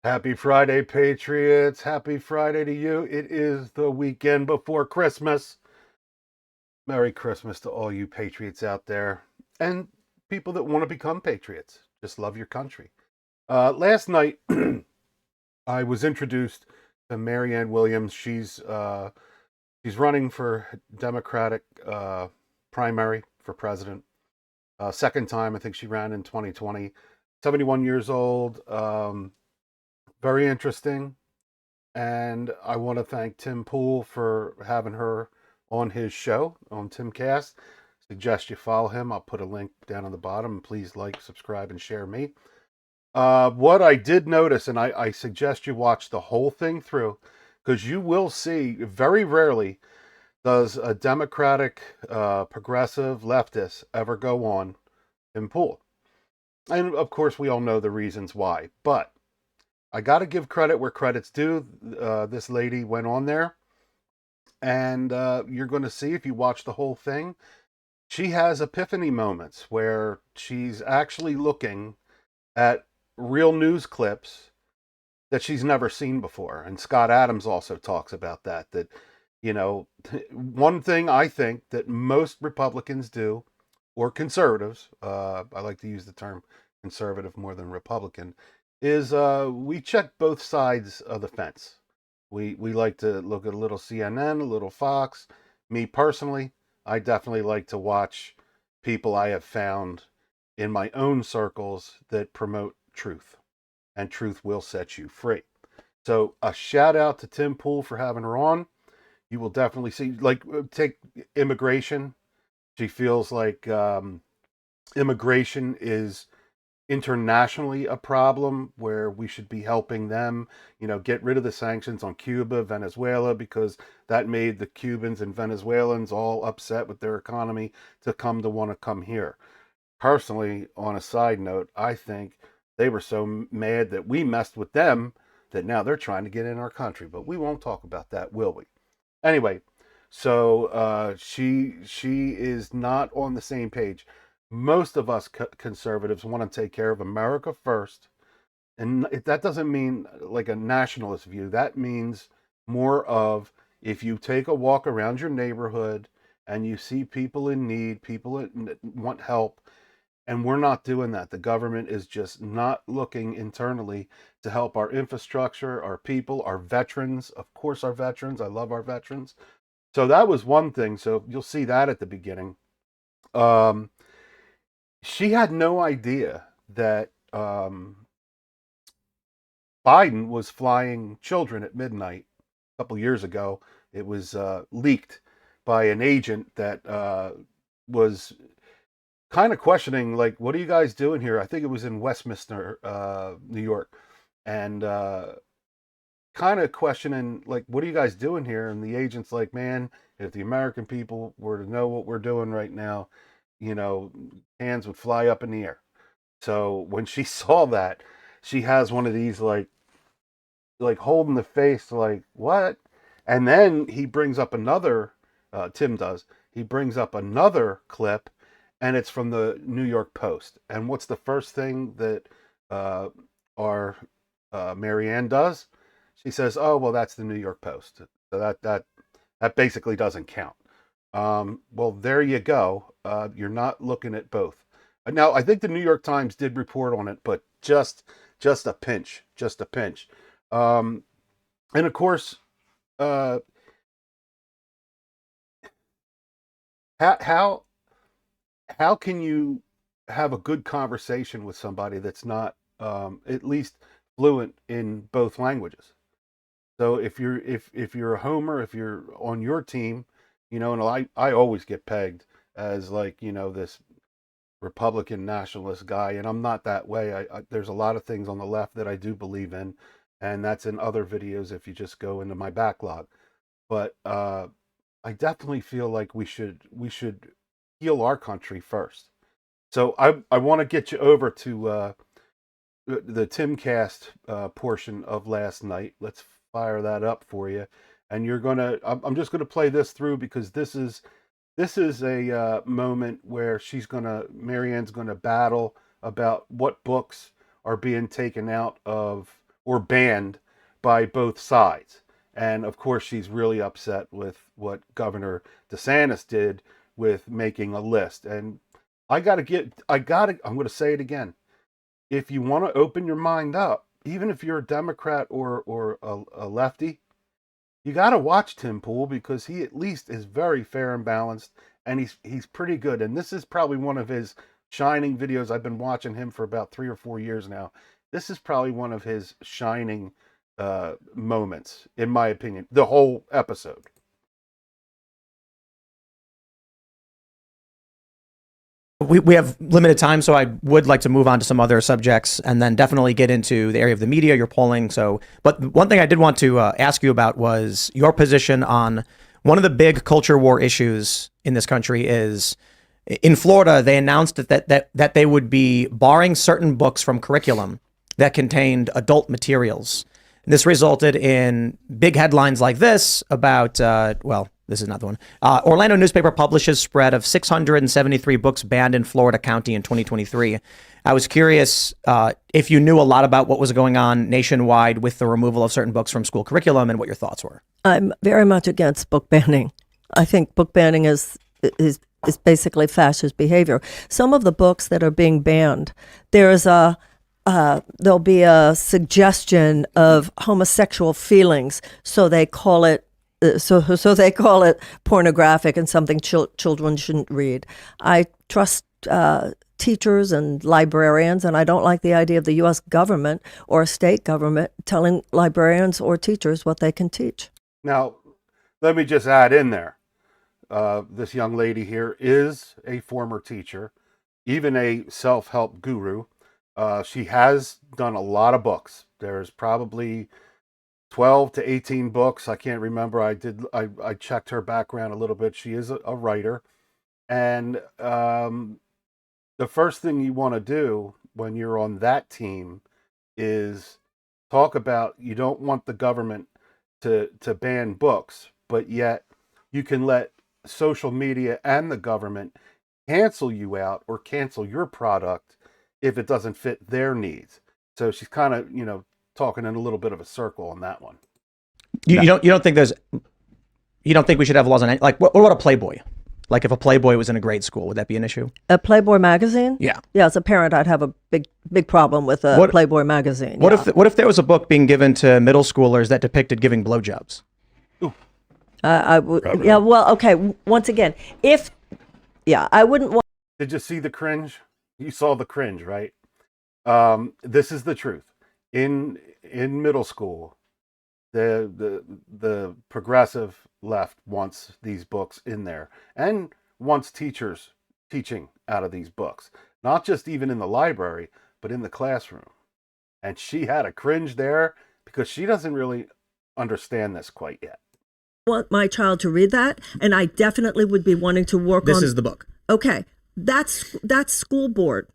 Happy Friday, Patriots. Happy Friday to you. It is the weekend before Christmas. Merry Christmas to all you Patriots out there and people that want to become Patriots. Just love your country. Last night, I was introduced to Maryanne Williams. She's running for Democratic primary for president. Second time, I think she ran in 2020. 71 years old. Very interesting. And I want to thank Tim Pool for having her on his show on Timcast. Suggest you follow him. I'll put a link down on the bottom. Please like, subscribe, and share me. What I did notice, and I suggest you watch the whole thing through, because you will see very rarely does a Democratic, progressive leftist ever go on Tim Pool. And of course, we all know the reasons why. But I got to give credit where credit's due. This lady went on there, and you're going to see if you watch the whole thing. She has epiphany moments where she's actually looking at real news clips that she's never seen before. And Scott Adams also talks about that. You know, one thing I think that most Republicans do, or conservatives, I like to use the term conservative more than Republican, is we check both sides of the fence. We like to look at a little CNN, a little Fox. Me personally, I definitely like to watch people I have found in my own circles that promote truth, and truth will set you free. So a shout out to Tim Pool for having her on. You will definitely see, like, take immigration. She feels like immigration is internationally a problem where we should be helping them, get rid of the sanctions on Cuba, Venezuela, because that made the Cubans and Venezuelans all upset with their economy to come to want to come here. Personally, on a side note, I think they were so mad that we messed with them that now they're trying to get in our country. But we won't talk about that, will we? Anyway, so she is not on the same page. Most of us conservatives want to take care of America first, and that doesn't mean like a nationalist view. That means more of, if you take a walk around your neighborhood and you see people in need, people that want help, and we're not doing that. The government is just not looking internally to help our infrastructure, our people, our veterans. Of course, our veterans. I love our veterans. So that was one thing. So you'll see that at the beginning. Um, she had no idea that Biden was flying children at midnight a couple years ago. It was leaked by an agent that was kind of questioning, like, what are you guys doing here? I think it was in Westminster, New York, and kind of questioning, like, what are you guys doing here? And the agent's like, man, if the American people were to know what we're doing right now, you know, hands would fly up in the air. So when she saw that, she has one of these, like holding the face, like, what? And then he brings up another, Tim does, he brings up another clip, and it's from the New York Post. And what's the first thing that uh, our Maryanne does? She says, "Oh, well, that's the New York Post, so that basically doesn't count." Well, there you go. You're not looking at both. Now, I think the New York Times did report on it, but just a pinch, just a pinch. Um, and of course, uh, how how can you have a good conversation with somebody that's not at least fluent in both languages? So if you're a homer, if you're on your team, and I always get pegged as, like, this Republican nationalist guy, and I'm not that way. There's a lot of things on the left that I do believe in, and that's in other videos if you just go into my backlog. But I definitely feel like we should heal our country first. So I want to get you over to the Timcast portion of last night. Let's fire that up for you, and I'm just gonna play this through because this is a moment where Maryanne's gonna battle about what books are being taken out of or banned by both sides. And of course, she's really upset with what Governor DeSantis did with making a list. And I'm going to say it again. If you want to open your mind up, even if you're a Democrat or a lefty, you got to watch Tim Pool because he at least is very fair and balanced, and he's pretty good. And this is probably one of his shining videos. I've been watching him for about 3 or 4 years now. This is probably one of his shining moments, in my opinion. The whole episode. We have limited time, so I would like to move on to some other subjects and then definitely get into the area of the media, your polling. But one thing I did want to ask you about was your position on one of the big culture war issues in this country is in Florida, they announced that they would be barring certain books from curriculum that contained adult materials. And this resulted in big headlines like this about, this is not the one. Orlando newspaper publishes spread of 673 books banned in Florida County in 2023. I was curious if you knew a lot about what was going on nationwide with the removal of certain books from school curriculum and what your thoughts were. I'm very much against book banning. I think book banning is basically fascist behavior. Some of the books that are being banned, there'll be a suggestion of homosexual feelings, so they call it they call it pornographic and something children shouldn't read. I trust teachers and librarians, and I don't like the idea of the U.S. government or a state government telling librarians or teachers what they can teach. Now, let me just add in there. This young lady here is a former teacher, even a self-help guru. She has done a lot of books. There's probably 12 to 18 books. I can't remember. I checked her background a little bit. She is a writer. And the first thing you want to do when you're on that team is talk about you don't want the government to ban books, but yet you can let social media and the government cancel you out or cancel your product if it doesn't fit their needs. So she's kind of, talking in a little bit of a circle on that one. You don't think we should have laws on it? Like what about a Playboy? Like if a Playboy was in a grade school, would that be an issue? A Playboy magazine? Yeah. Yeah, as a parent, I'd have a big problem with a Playboy magazine. What if there was a book being given to middle schoolers that depicted giving blowjobs? I would. Yeah. Well, okay. Once again, I wouldn't want. Did you see the cringe? You saw the cringe, right? This is the truth. In middle school, the progressive left wants these books in there and wants teachers teaching out of these books, not just even in the library, but in the classroom. And she had a cringe there because she doesn't really understand this quite yet. I want my child to read that, and I definitely would be wanting to work on. This is the book. Okay, that's school board.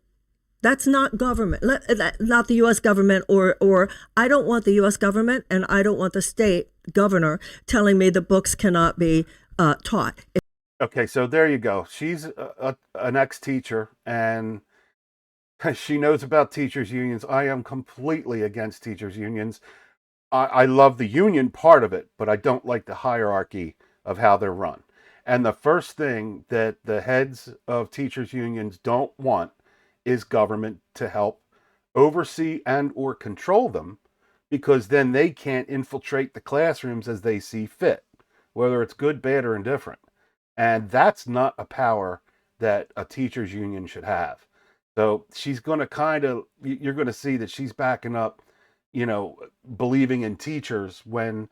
That's not government, not the U.S. government, or I don't want the U.S. government and I don't want the state governor telling me the books cannot be taught. Okay, so there you go. She's an ex-teacher and she knows about teachers' unions. I am completely against teachers' unions. I love the union part of it, but I don't like the hierarchy of how they're run. And the first thing that the heads of teachers' unions don't want is government to help oversee and or control them, because then they can't infiltrate the classrooms as they see fit, whether it's good, bad, or indifferent. And that's not a power that a teachers union should have. So she's going to you're going to see that she's backing up, believing in teachers when,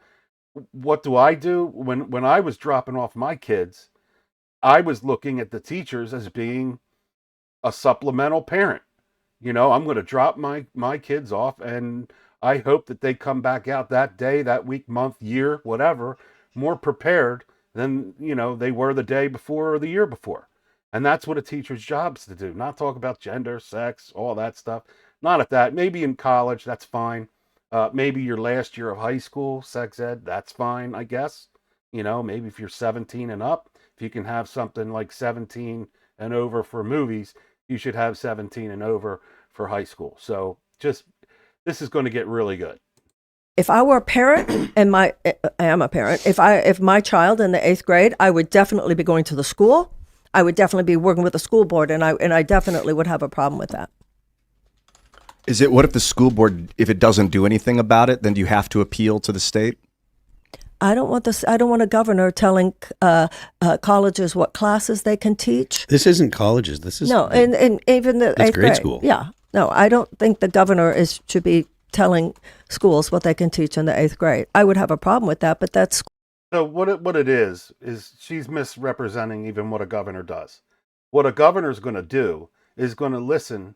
what do? When I was dropping off my kids, I was looking at the teachers as being a supplemental parent. I'm going to drop my kids off and I hope that they come back out that day, that week, month, year, whatever, more prepared than, they were the day before or the year before. And that's what a teacher's job is to do. Not talk about gender, sex, all that stuff. Not at that. Maybe in college, that's fine. Maybe your last year of high school, sex ed, that's fine, I guess. Maybe if you're 17 and up, if you can have something like 17 and over for movies, you should have 17 and over for high school. So this is going to get really good. if I were a parent and I am a parent, if my child in the 8th grade, I would definitely be going to the school. I would definitely be working with the school board, and I definitely would have a problem with that. What if the school board, if it doesn't do anything about it, then do you have to appeal to the state? I don't want this. I don't want a governor telling colleges what classes they can teach. This isn't colleges. This is No, and even the That's 8th grade grade school. Yeah, no, I don't think the governor should be telling schools what they can teach in the 8th grade. I would have a problem with that, but that's So what it is she's misrepresenting even what a governor does. What a governor's going to do is going to listen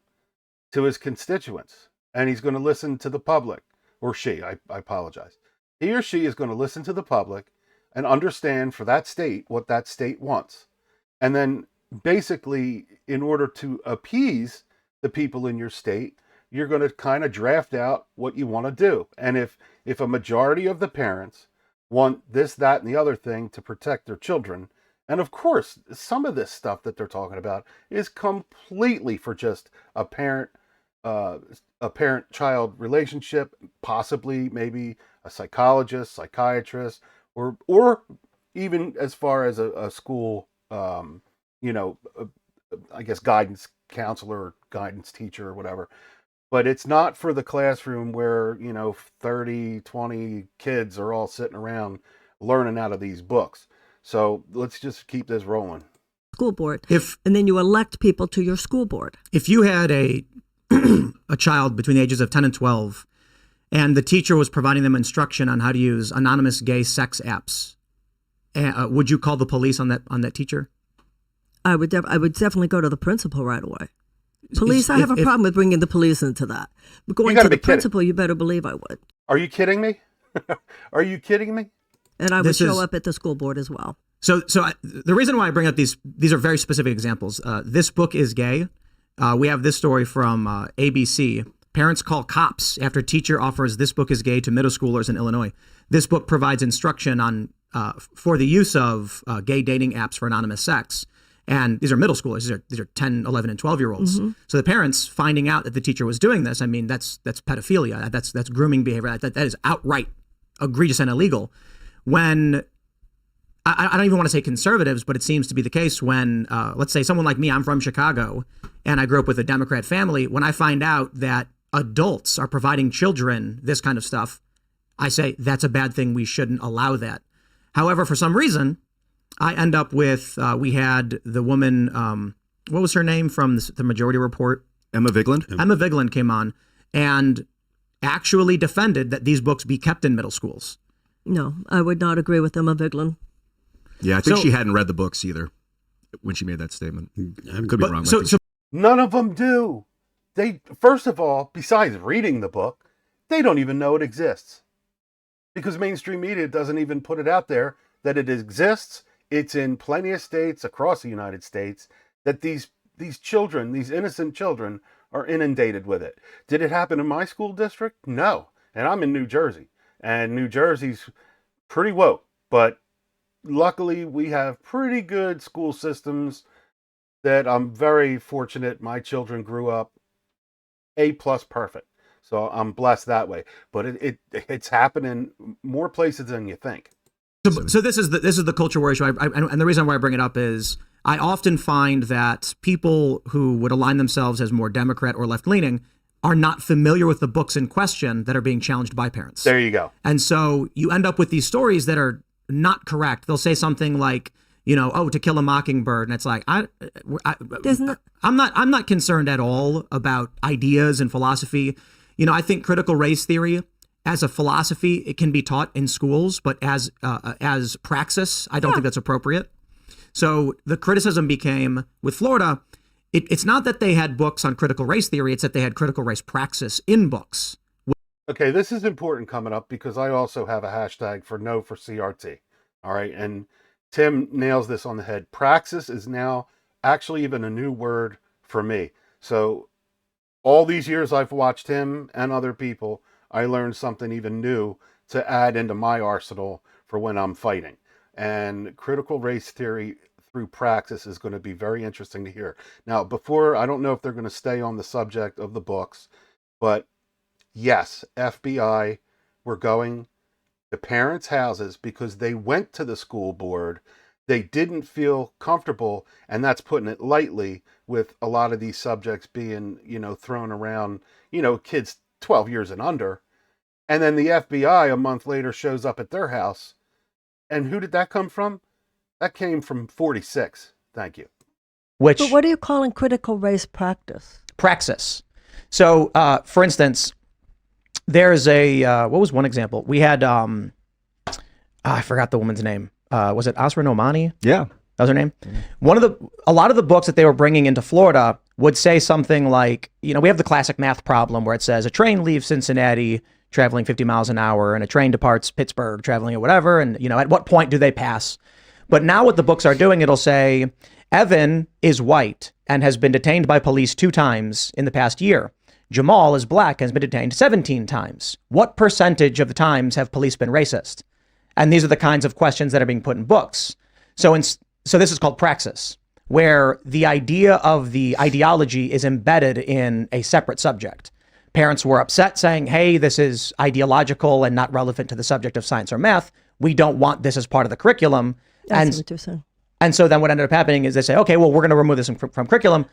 to his constituents, and he's going to listen to the public, or she, I apologize. He or she is going to listen to the public and understand for that state what that state wants. And then basically, in order to appease the people in your state, you're going to kind of draft out what you want to do. And if a majority of the parents want this, that, and the other thing to protect their children, and of course, some of this stuff that they're talking about is completely for just a parent-child relationship, possibly maybe a psychologist, psychiatrist, or even as far as a school, I guess guidance counselor, guidance teacher, or whatever. But it's not for the classroom where 30, 20 kids are all sitting around learning out of these books. So let's just keep this rolling. school board. And then you elect people to your school board. If you had a child between the ages of 10 and 12, and the teacher was providing them instruction on how to use anonymous gay sex apps, would you call the police on that teacher? I would definitely go to the principal right away. Police, I have a problem with bringing the police into that. But going to the principal, you better believe I would. Are you kidding me? Are you kidding me? And I would show up at the school board as well. So the reason why I bring up these are very specific examples. This book is gay. We have this story from ABC. Parents call cops after teacher offers This Book is Gay to middle schoolers in Illinois. This book provides instruction on for the use of gay dating apps for anonymous sex. And these are middle schoolers. These are 10, 11, and 12-year-olds. Mm-hmm. So the parents finding out that the teacher was doing this, I mean, that's pedophilia. That's grooming behavior. That is outright egregious and illegal. When I don't even want to say conservatives, but it seems to be the case when, let's say someone like me, I'm from Chicago, and I grew up with a Democrat family. When I find out that adults are providing children this kind of stuff, I say that's a bad thing. We shouldn't allow that. However, for some reason, I end up with, we had the woman, what was her name from the Majority Report? Emma Vigeland? Emma Vigeland came on and actually defended that these books be kept in middle schools. No, I would not agree with Emma Vigeland. Yeah, I think she hadn't read the books either when she made that statement. I could be wrong. None of them do. They, first of all, besides reading the book, they don't even know it exists. Because mainstream media doesn't even put it out there that it exists. It's in plenty of states across the United States that these children, these innocent children, are inundated with it. Did it happen in my school district? No. And I'm in New Jersey. And New Jersey's pretty woke. But luckily, we have pretty good school systems that I'm very fortunate my children grew up A+ perfect. So I'm blessed that way. But it's happening more places than you think. So this is the culture war issue. And the reason why I bring it up is I often find that people who would align themselves as more Democrat or left-leaning are not familiar with the books in question that are being challenged by parents. There you go. And so you end up with these stories that are not correct. They'll say something like, To Kill a Mockingbird, and it's like I'm not concerned at all about ideas and philosophy. I think critical race theory as a philosophy, it can be taught in schools, but as praxis, I don't think that's appropriate. So the criticism became with Florida, it's not that they had books on critical race theory, it's that they had critical race praxis in books. Okay, this is important coming up because I also have a hashtag for no for CRT. All right, and Tim nails this on the head. Praxis is now actually even a new word for me. So all these years I've watched him and other people, I learned something even new to add into my arsenal for when I'm fighting. And critical race theory through praxis is going to be very interesting to hear. Now, I don't know if they're going to stay on the subject of the books, but yes, FBI were going to parents' houses because they went to the school board. They didn't feel comfortable, and that's putting it lightly, with a lot of these subjects being, thrown around, kids 12 years and under. And then the FBI a month later shows up at their house. And who did that come from? That came from 46. Thank you. Which But what are you calling critical race practice? praxis. So, for instance, there's what was one example? We had, I forgot the woman's name. Was it Asra Nomani? Yeah. That was her name. A lot of the books that they were bringing into Florida would say something like, we have the classic math problem where it says a train leaves Cincinnati traveling 50 miles an hour and a train departs Pittsburgh traveling at whatever. And, at what point do they pass? But now what the books are doing, it'll say, Evan is white and has been detained by police 2 times in the past year. Jamal is black and has been detained 17 times. What percentage of the times have police been racist? And these are the kinds of questions that are being put in books. So this is called praxis, where the idea of the ideology is embedded in a separate subject. Parents were upset saying, hey, this is ideological and not relevant to the subject of science or math. We don't want this as part of the curriculum. That's what you're saying. And so then what ended up happening is they say, okay, well, we're going to remove this from curriculum.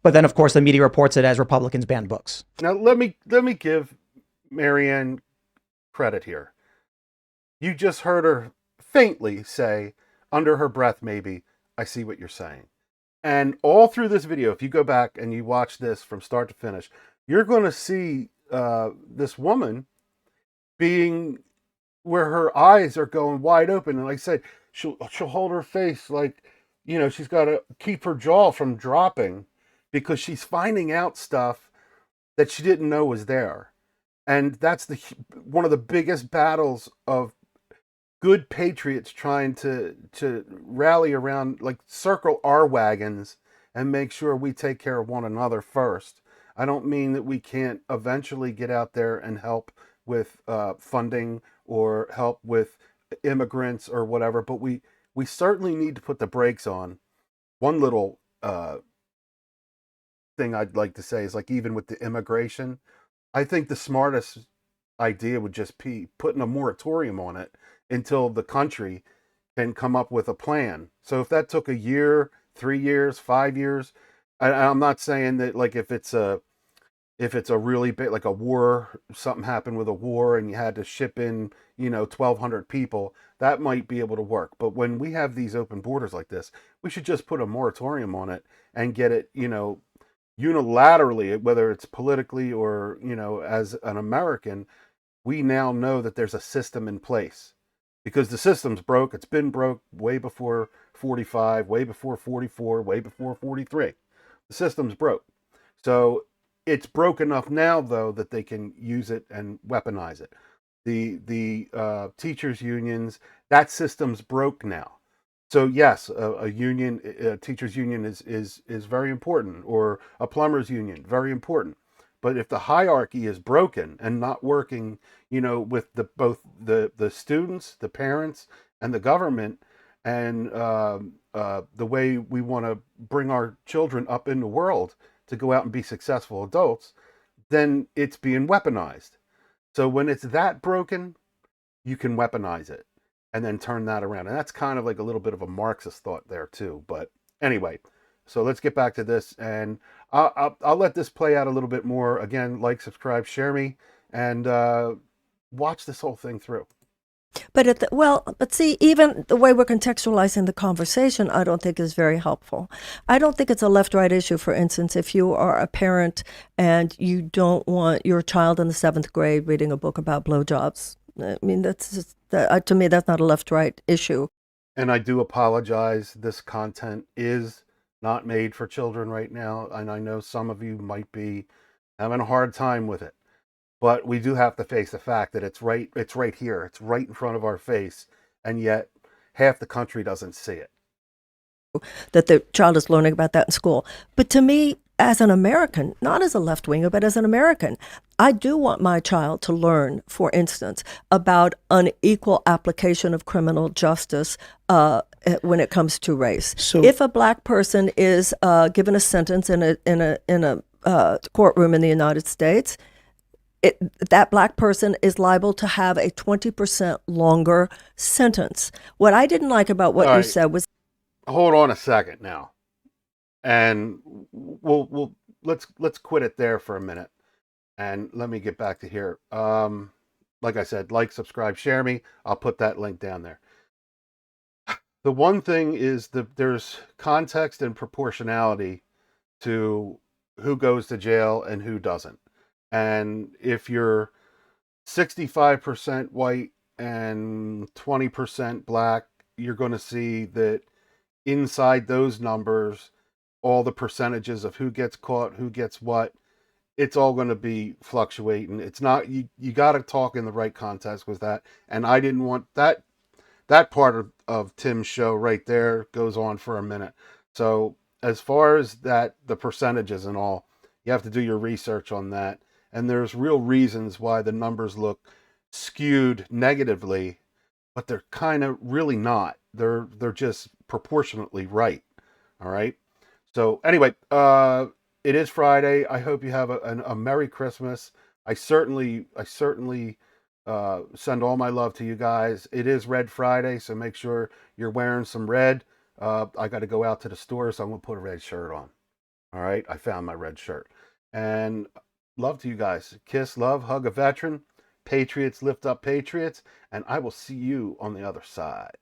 But then, of course, the media reports it as Republicans banned books. Now, let me give Maryanne credit here. You just heard her faintly say, under her breath maybe, I see what you're saying. And all through this video, if you go back and you watch this from start to finish, you're going to see this woman being where her eyes are going wide open. And like I said, she'll hold her face like, she's got to keep her jaw from dropping because she's finding out stuff that she didn't know was there. And that's one of the biggest battles of good patriots trying to rally around, like circle our wagons and make sure we take care of one another first. I don't mean that we can't eventually get out there and help with funding or help with immigrants or whatever, but we certainly need to put the brakes on. One little thing I'd like to say is, like, even with the immigration, I think the smartest idea would just be putting a moratorium on it until the country can come up with a plan. So if that took a year, 3 years, 5 years, I'm not saying that, like, if it's a really big, like a war, something happened with a war and you had to ship in, 1,200 people, that might be able to work. But when we have these open borders like this, we should just put a moratorium on it and get it, unilaterally, whether it's politically or, as an American, we now know that there's a system in place. Because the system's broke. It's been broke way before 45, way before 44, way before 43. The system's broke. So it's broke enough now, though, that they can use it and weaponize it. The teachers' unions, that system's broke now. So yes, a union, a teachers' union is very important, or a plumbers' union, very important. But if the hierarchy is broken and not working, with both the students, the parents, and the government, and the way we want to bring our children up in the world to go out and be successful adults, then it's being weaponized. So when it's that broken, you can weaponize it and then turn that around. And that's kind of like a little bit of a Marxist thought there too. But anyway, so let's get back to this, and I'll let this play out a little bit more. Again, like, subscribe, share me, and watch this whole thing through. But see, even the way we're contextualizing the conversation, I don't think is very helpful. I don't think it's a left-right issue. For instance, if you are a parent and you don't want your child in the 7th grade reading a book about blowjobs, I mean, that's just, to me, that's not a left-right issue. And I do apologize. This content is not made for children right now, and I know some of you might be having a hard time with it. But we do have to face the fact that it's right here. It's right in front of our face, and yet half the country doesn't see it. That the child is learning about that in school. But to me, as an American, not as a left-winger, but as an American, I do want my child to learn, for instance, about unequal application of criminal justice when it comes to race. So, if a black person is given a sentence in a courtroom in the United States, that black person is liable to have a 20% longer sentence. What I didn't like about what All you right. said was Hold on a second now, and we'll let's quit it there for a minute, and let me get back to here. Like I said, like, subscribe, share me. I'll put that link down there. The one thing is that there's context and proportionality to who goes to jail and who doesn't. And if you're 65% white and 20% black, you're going to see that inside those numbers, all the percentages of who gets caught, who gets what, it's all going to be fluctuating. It's not, you got to talk in the right context with that. And I didn't want that part of Tim's show right there goes on for a minute. So as far as that, the percentages and all, you have to do your research on that. And there's real reasons why the numbers look skewed negatively, but they're kind of really not. They're just proportionately right. All right. So anyway, it is Friday. I hope you have a Merry Christmas. I certainly send all my love to you guys. It is Red Friday, so make sure you're wearing some red. I got to go out to the store, so I'm going to put a red shirt on. All right, I found my red shirt. And love to you guys. Kiss, love, hug a veteran. Patriots lift up patriots, and I will see you on the other side.